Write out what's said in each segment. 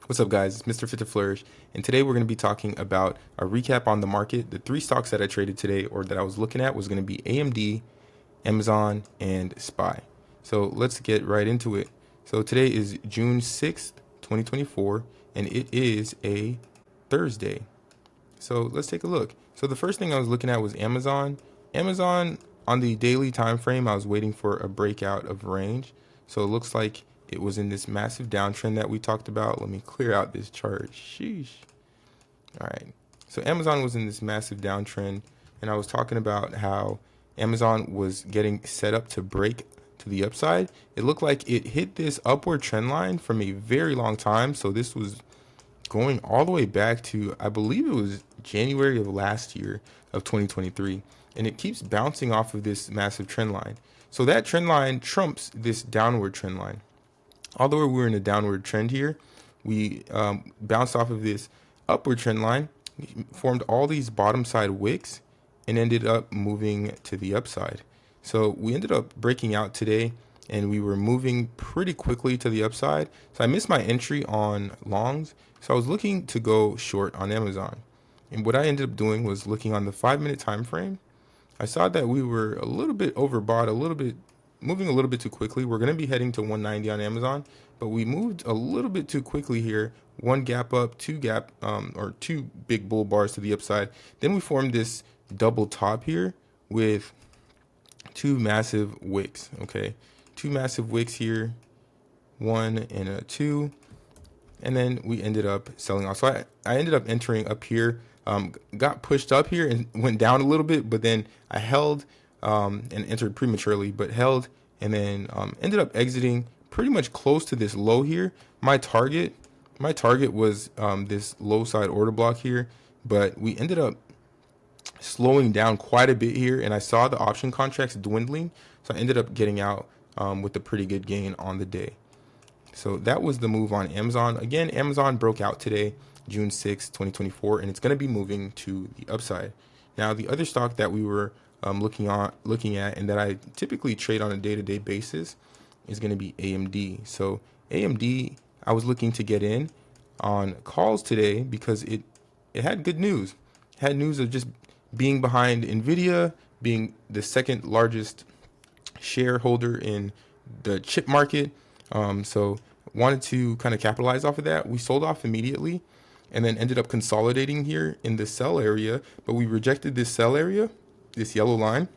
What's up, guys? It's Mr. Fit to Flourish, and today we're going to be talking about a recap on the market. The three stocks that I traded today, or that I was looking at, was going to be AMD, Amazon, and SPY. So let's get right into it. So today is June 6th, 2024, and it is a Thursday. So let's take a look. So the first thing I was looking at was Amazon. Amazon on the daily time frame, I was waiting for a breakout of range. So it looks like it was in this massive downtrend that we talked about. Let me clear out this chart. Sheesh. All right. So Amazon was in this massive downtrend, and I was talking about how Amazon was getting set up to break to the upside. It looked like it hit this upward trend line from a very long time. So this was going all the way back to, I believe it was January of last year of 2023, and it keeps bouncing off of this massive trend line. So that trend line trumps this downward trend line. Although we were in a downward trend here, we bounced off of this upward trend line, formed all these bottom side wicks, and ended up moving to the upside. So we ended up breaking out today, and we were moving pretty quickly to the upside. So I missed my entry on longs, so I was looking to go short on Amazon. And what I ended up doing was looking on the 5 minute time frame. I saw that we were a little bit overbought, a little bit moving a little bit too quickly. We're going to be heading to 190 on Amazon, but we moved a little bit too quickly here. One gap up, two big bull bars to the upside. Then we formed this double top here with two massive wicks. Okay, two massive wicks here, one and a two, and then we ended up selling off. So I ended up entering up here, got pushed up here and went down a little bit, but then I held and entered prematurely, but held and then ended up exiting pretty much close to this low here. My target was this low side order block here, but we ended up slowing down quite a bit here, and I saw the option contracts dwindling, so I ended up getting out with a pretty good gain on the day. So that was the move on Amazon. Again, Amazon broke out today, June 6th, 2024, and it's going to be moving to the upside. Now, the other stock that we were looking at, and that I typically trade on a day-to-day basis, is going to be AMD. So AMD, I was looking to get in on calls today because it had good news. It had news of just being behind Nvidia, being the second largest shareholder in the chip market. So wanted to kind of capitalize off of that. We sold off immediately and then ended up consolidating here in the sell area, but we rejected this sell area, this yellow line,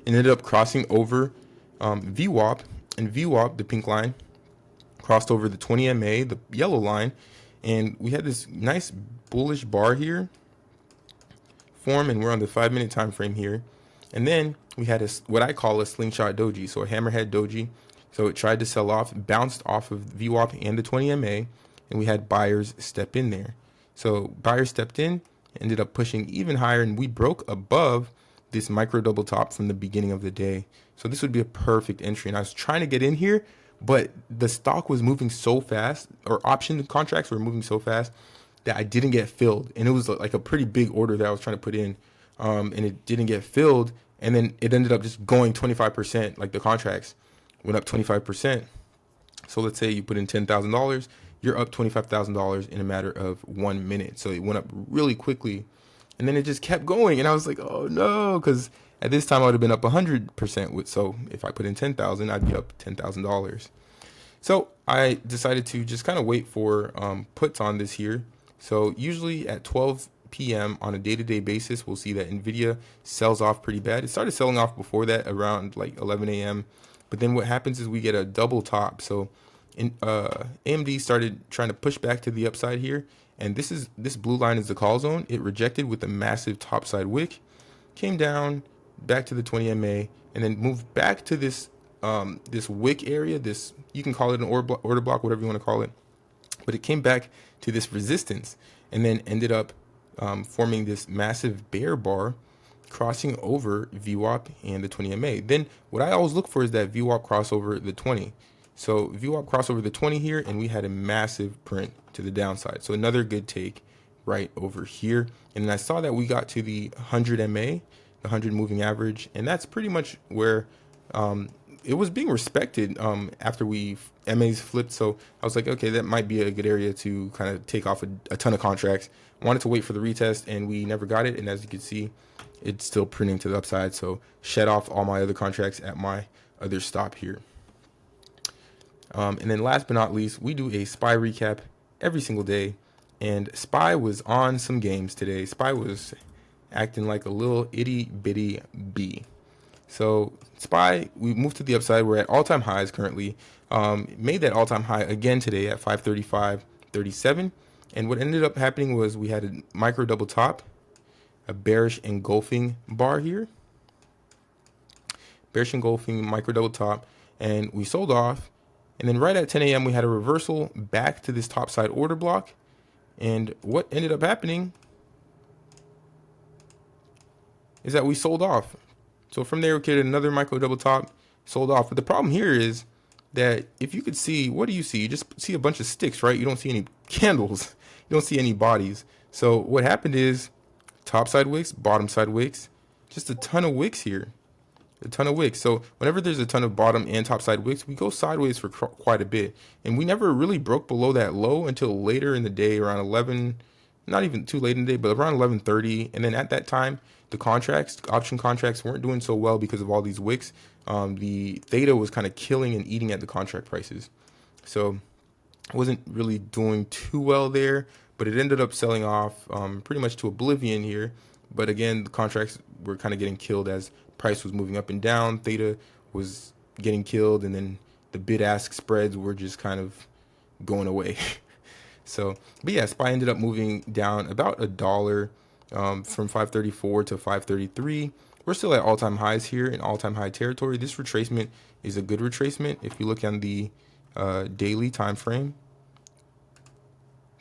and ended up crossing over VWAP, and VWAP, the pink line, crossed over the 20 MA, the yellow line, and we had this nice bullish bar here form, and we're on the 5 minute time frame here. And then we had what I call a slingshot doji, so a hammerhead doji. So it tried to sell off, bounced off of VWAP and the 20 MA, and we had buyers step in there. So buyers stepped in, ended up pushing even higher, and we broke above this micro double top from the beginning of the day. So this would be a perfect entry. And I was trying to get in here, but the stock was moving so fast, or option contracts were moving so fast, that I didn't get filled. And it was like a pretty big order that I was trying to put in, and it didn't get filled. And then it ended up just going 25%, like the contracts went up 25%. So let's say you put in $10,000, you're up $25,000 in a matter of 1 minute. So it went up really quickly, and then it just kept going. And I was like, oh no, because at this time I would have been up 100%. So if I put in 10,000, I'd be up $10,000. So I decided to just kind of wait for puts on this here. So usually at 12 p.m. on a day-to-day basis, we'll see that Nvidia sells off pretty bad. It started selling off before that around like 11 a.m. But then what happens is we get a double top. So AMD started trying to push back to the upside here, and this blue line is the call zone. It rejected with a massive topside wick, came down back to the 20 MA, and then moved back to this wick area. This, you can call it an order block, whatever you want to call it, but it came back to this resistance, and then ended up forming this massive bear bar, crossing over VWAP and the 20 MA. Then what I always look for is that VWAP crossover the 20. So VWAP crossover the 20 here, and we had a massive print to the downside. So another good take right over here. And then I saw that we got to the 100 MA, the 100 moving average, and that's pretty much where it was being respected after we MAs flipped. So I was like, okay, that might be a good area to kind of take off a ton of contracts. Wanted to wait for the retest, and we never got it. And as you can see, it's still printing to the upside. So shed off all my other contracts at my other stop here. And then last but not least, we do a SPY recap every single day. And SPY was on some games today. SPY was acting like a little itty bitty bee. So SPY, we moved to the upside. We're at all-time highs currently. Made that all-time high again today at 535.37. And what ended up happening was we had a micro double top, a bearish engulfing bar here. Bearish engulfing micro double top. And we sold off. And then right at 10 a.m. we had a reversal back to this topside order block. And what ended up happening is that we sold off. So from there, we created another micro double top, sold off. But the problem here is that if you could see, what do you see? You just see a bunch of sticks, right? You don't see any candles. You don't see any bodies. So what happened is top side wicks, bottom side wicks, just a ton of wicks here. A ton of wicks. So whenever there's a ton of bottom and top side wicks, we go sideways for quite a bit. And we never really broke below that low until later in the day, around 11, not even too late in the day, but around 11:30. And then at that time, the contracts, option contracts, weren't doing so well because of all these wicks. The theta was kind of killing and eating at the contract prices. So it wasn't really doing too well there, but it ended up selling off pretty much to oblivion here. But again, the contracts were kind of getting killed as price was moving up and down. Theta was getting killed, and then the bid-ask spreads were just kind of going away. So, but yeah, SPY ended up moving down about $1 from 534 to 533. We're still at all-time highs here in all-time high territory. This retracement is a good retracement. If you look on the daily time frame,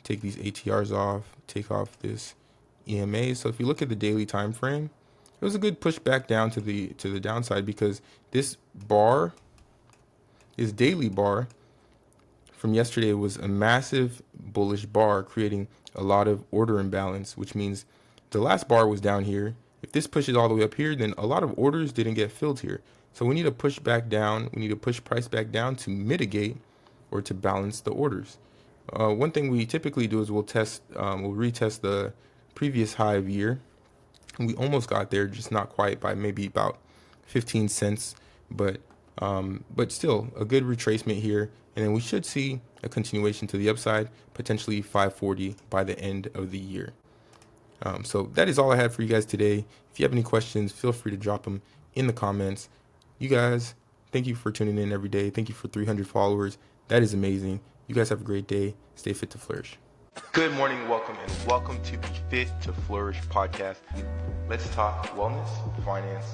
take these ATRs off, take off this EMA. So if you look at the daily time frame, it was a good push back down to the downside, because this bar, this daily bar from yesterday, was a massive bullish bar, creating a lot of order imbalance, which means the last bar was down here. If this pushes all the way up here, then a lot of orders didn't get filled here. So we need to push back down. We need to push price back down to mitigate or to balance the orders. One thing we typically do is we'll retest the previous high of year. And we almost got there, just not quite, by maybe about 15 cents. But still a good retracement here. And then we should see a continuation to the upside, potentially 540 by the end of the year. So that is all I had for you guys today. If you have any questions, feel free to drop them in the comments. You guys, thank you for tuning in every day. Thank you for 300 followers. That is amazing. You guys have a great day. Stay fit to flourish. Good morning, welcome to the Fit to Flourish podcast. Let's talk wellness, finance,